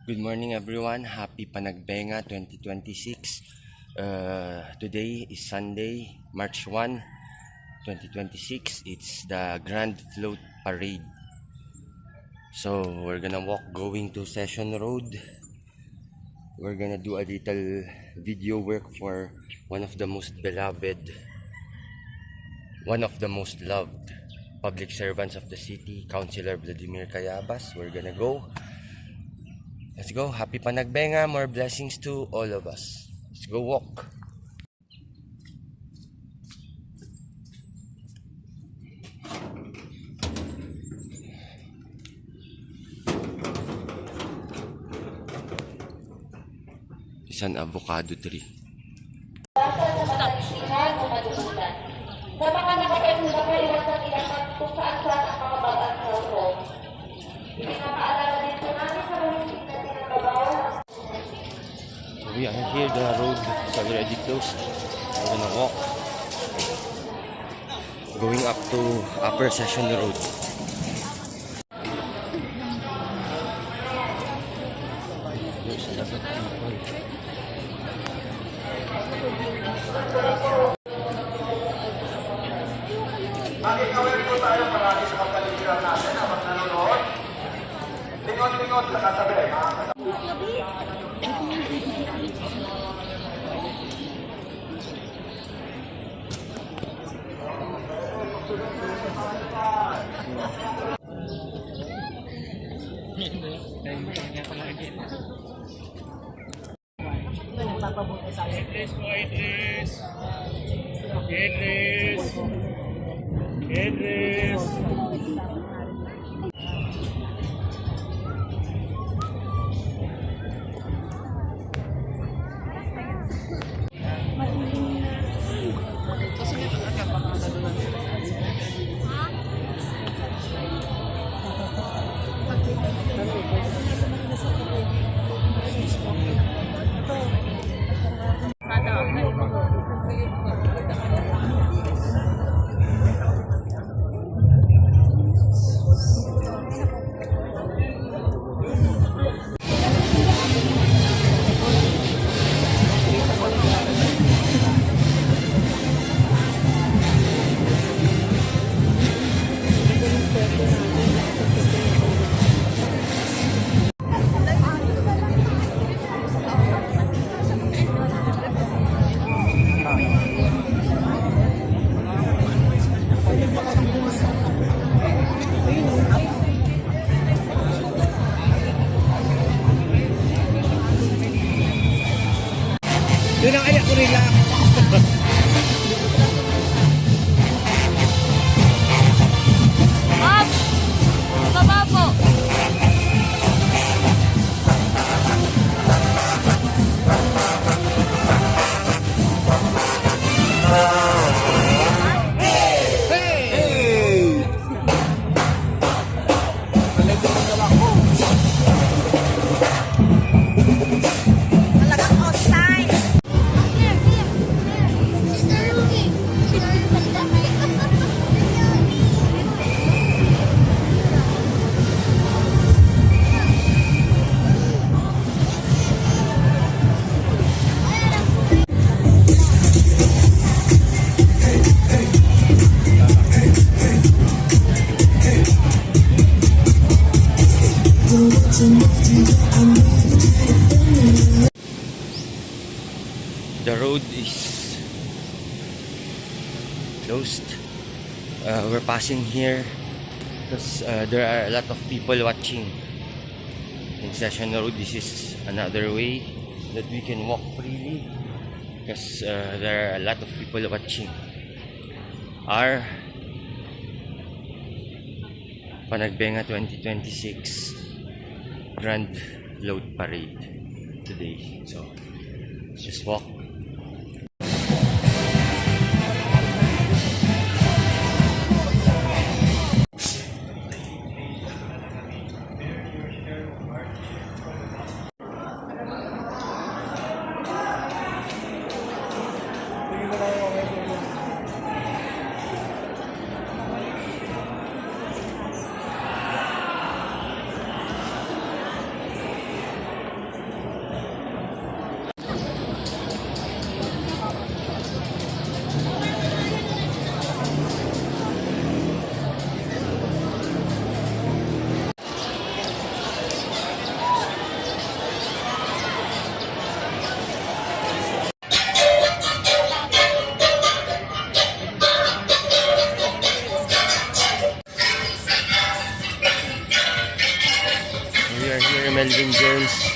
Good morning everyone. Happy Panagbenga 2026. Today is Sunday, March 1, 2026. It's the Grand Float Parade. So we're gonna walk going to Session Road. We're gonna do a little video work for one of the most beloved, one of the most loved public servants of the city, Councilor Vladimir Cayabas. We're gonna go. Let's go. Happy Panagbenga. More blessings to all of us. Let's go walk. It's an avocado tree. We are here, the road is already closed. We're gonna walk going up to Upper Session Road. There's a lot of people. Makikawin po tayo marami sa kapaligiran natin habang nanonood. Lingon-lingon sa kasabi. Idris. Doon ang ayak ko rin lang. Up! Baba po! The road is closed. We're passing here because there are a lot of people watching. In Session Road, this is another way that we can walk freely because there are a lot of people watching our Panagbenga 2026 Grand Float Parade today. So let's just walk. Angels.